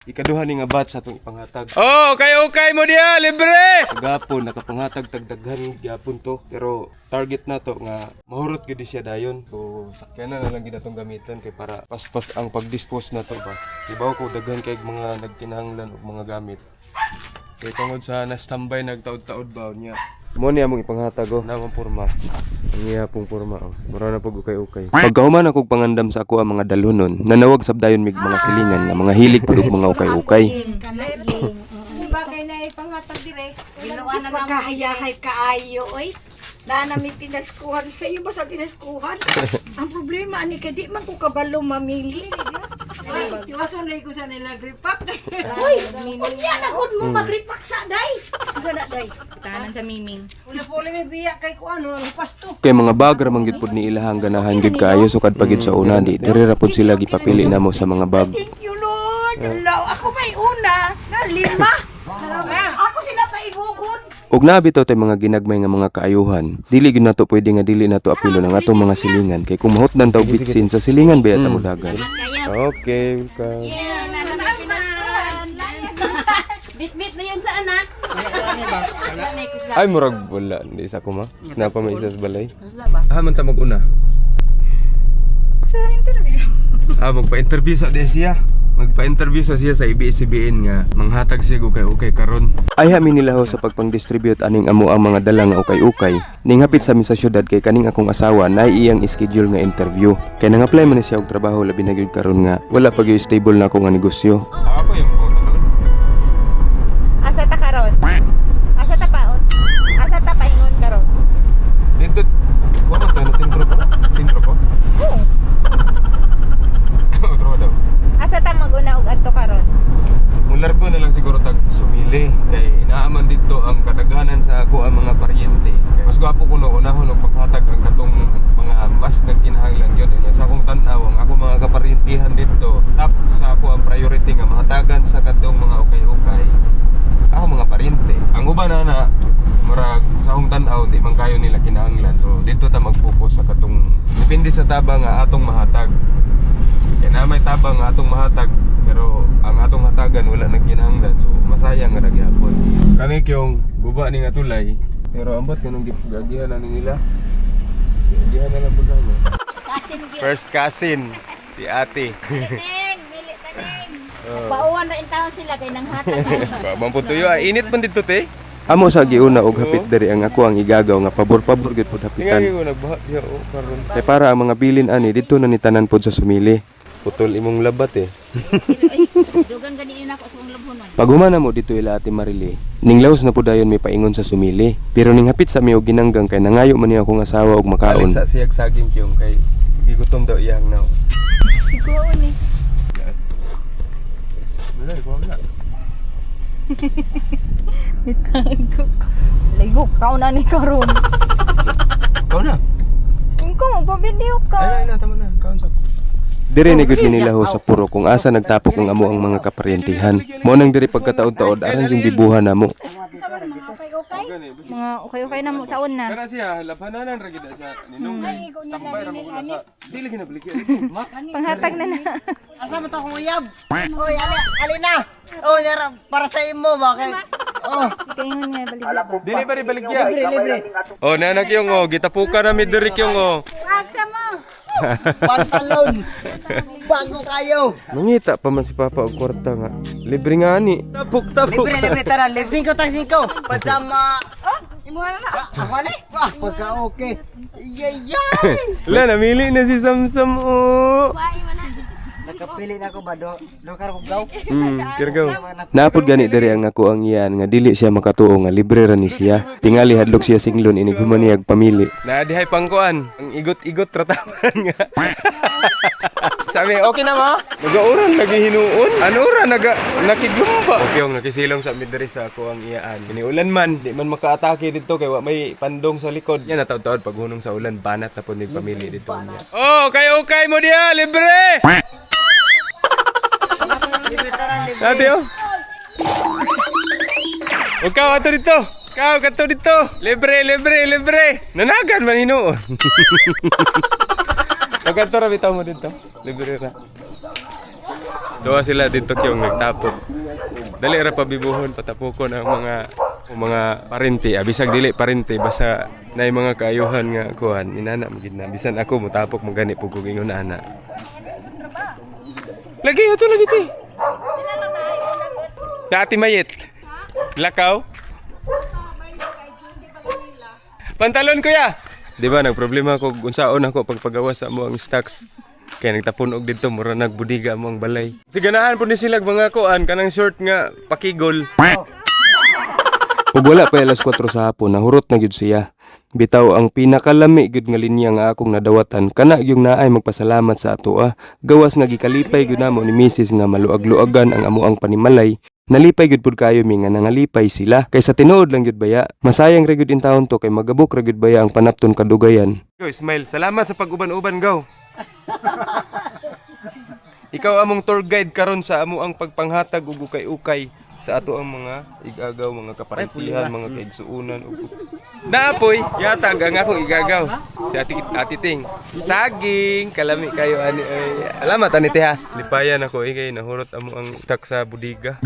Ikaduha ni nga batch sa itong ipanghatag. Oh, okay mo diya, libre! Gapon, nakapanghatag tagdaghan gyapon to. Pero target na to nga mahurot gid siya dayon. So sakyanan na lang gid atong gamitan kay para paspas ang pag-dispose na to ba. Ibaw ko daghan kay mga nagkinahanglan og mga gamit. Kay tungod sa na-standby nagtaod-taod ba niya. Mo niya mong ipanghatag oh. Namang porma. Ang iya pong porma oh. Mura na pag ukay-ukay. Pagkahuman akong pangandam sa ako ang mga dalunon, nanawag sabdayon mig mga silingan nga mga hilig pud og mga ukay-ukay. Bagay na ipanghatag dire. Sis magkahayahay kaayo oy. Na nami pinaskuhan sa iyo ba sa pinaskuhan? Ang problema ani kay di man ko kabalo mamili. Ay, tiwason lay ko sa nila gripak. Uy, unya na gud mo magripak sa day. Sa na day. Tahanan sa miming. Ula po may biya kay ko ano, pasto. Kay mga bagra man gid pud ni ilahang ganahan gid kaayo sukad pagid sa una di dire ra pud sila gipapili namo sa mga bag. Thank you Lord. Hello, ako may una na 5. Ako sila pa ibugon. Ug nabitaw tay mga ginagmay nga mga kaayuhan. Dili gyud nato pwede nga dili nato apilo ng atong mga silingan kay kung mahutdan taw bitsin sa silingan baya ta mo dagan. Okay, welcome. Yeah, nana pinaskuhan. Bit-bit na yun sa anak. Ay murag wala di sa ko ma. Napa may isa sa balay. Wala ba? Man ta mag-una. Sa interview. Magpa-interview sa siya. Magpa-interview sa siya sa ABS-CBN nga manghatag siya ukay-ukay karon. Ay hami nila ho sa pagpang-distribute aning amo ang mga dala nga ukay-ukay. Ning hapit sa mi sa syudad kay kaning akong asawa na iyang schedule nga interview. Kay nang-apply man siya og trabaho labi na gyud karon nga wala pa gyud stable na ako nga negosyo. Ako yung Asa ta karon? Asa ta paon? Asa ta paingon karon? dito wala ta na sentro ko. Sentro ko. Oo. Otro daw. Asa ta maguna og adto karon? Mulargo na lang siguro tag sumili kay inaaman dito ang kadaghanan sa ako ang mga paryente. Mas gwapo ko no unahon og paghatag ang katong mga mas nagkinahanglan gyud sa akong tan-aw ang ako mga kaparyentihan dito. Top sa ako ang priority nga mahatagan sa katong mga ukay-ukay. Ako mga paryente. Ang uban na murag sa akong tan-aw di man kayo nila kinahanglan. So dito ta mag-focus sa katong depende sa tabang nga atong mahatag. Kaya na may tabang nga atong mahatag pero ang atong hatagan wala nang kinahanglan so masayang nga nagyapon. Kani yung guba ni nga tulay pero ambot kanang gigagihan na nila. Gigagihan na lang pud mo. First cousin si ate. Taning, mili taning. Pauwan ra in taon sila kay nang hatag. Mampun tuyo init man dito te. Amo sa giuna og hapit diri ang ako ang igagaw nga pabor-pabor gid pud hapitan. Nga nagbaha diha o karon. Kay para ang mga bilin ani dito na ni tanan pud sa sumili. Putol imong labat eh. Dugang ganiin ako sa akong labhonon. Paghuman na mo dito ila Ate Marili, ning laos na po dayon may paingon sa sumili. Pero ning hapit sa mi og ginanggang kay nangayo man niya akong asawa og makaon. Sa siyag saging kiyong kay gigutom daw iyang naw. Siguro ni. Wala ko wala. Bitago. Ligo ka na ni karon. Kaon na. Ingko mo pa video ka. Ay na tama na. Kaon sa. Dire ni gud nila ho sa puro kung asa nagtapok ang amo ang mga kaparyentihan. Mo nang diri pagkataon-taon aran yung bibuhan namo. Mga okay na mo sa una. Kana siya labhananan ra gid sa ninong. Standby ra mo sa. Dili ginabliki. Panghatag na na. Asa mo to kung uyab? Oy, alina. Oh, nara para sa imo bakit? Oh, Kaingon nga balik. Dili ba baligya? libre. Oh, nanak yung oh, gitapuka na mi diri yung oh. Agsa mo. Pantalon. Bago kayo. Mangita pa man si Papa og kwarta nga. Libre nga ni. Tapok. Libre tara, libre 5 tag 5. Pajama. Imo na na. Ako ni? Pagka okay. Yay! Wala, namili na si Samsam oh. Wai mo na. Nakapili na ako ba do? Lokar ko gaw. Kirgaw. Napod gani diri ang ako ang iyan nga dili siya makatuo nga libre ra ni siya. Tingali hadlok siya singlon inig humaniyag pamili. Na dihay pangkuan, ang igot-igot trataman nga. Sabi, okay na ma? Nagauran lagi hinuon. Ano ra nakigumba. Okay yung nakisilong sa midri sa ako ang iyaan. Kiniulan man, di man makaatake dito kay wa may pandong sa likod. Yan nataw-taon pag hunong sa ulan banat na pud ni pamili dito niya. Oh, okay mo diha, libre. Libre tara, libre. Ate oh. Huwag ka ato dito. Ikaw kato dito. Libre. Nanagan man hinuon. Huwag ka to ra bitaw mo dito. Libre ra. Doa sila dito yung nagtapok. Dali ra pabibuhon patapukon ang mga parente, bisag dili parente basta nay mga kaayuhan nga kuan inana magid na bisan ako motapok mo gani pug ingon ana. Lagi ato lagi ti. Dati mayit. Lakaw. Pantalon kuya. Di ba nagproblema ko unsaon ako pagpagawas sa mo ang stocks. Kaya nagtapon og dito mura nagbudiga mo ang balay. Siganahan po ni sila mga kuan kanang short nga pakigol. Ug wala pa alas 4 sa hapon nahurot na gyud siya. Bitaw ang pinakalami gyud nga linya nga akong nadawatan kana yung naay magpasalamat sa ato gawas nga gikalipay gyud namo ni Mrs. nga maluag-luagan ang amuang panimalay. Nalipay gyud pud kayo mi nga nangalipay sila kaysa tinuod lang gyud baya. Masayang ra gyud in taon to kay magabok ra gyud baya ang panapton kadugayan. Yo Ismail, salamat sa pag-uban-uban gaw. Ikaw among tour guide karon sa amo ang pagpanghatag ug ukay-ukay sa ato ang mga igagaw, mga kaparentihan, mga kaigsuunan ug naapoy yatag ang akong igagaw. Si Ati Ting. Saging, kalami kayo ani ay. Salamat ani te ha. Lipayan ako kay nahurot amo ang stock sa budiga.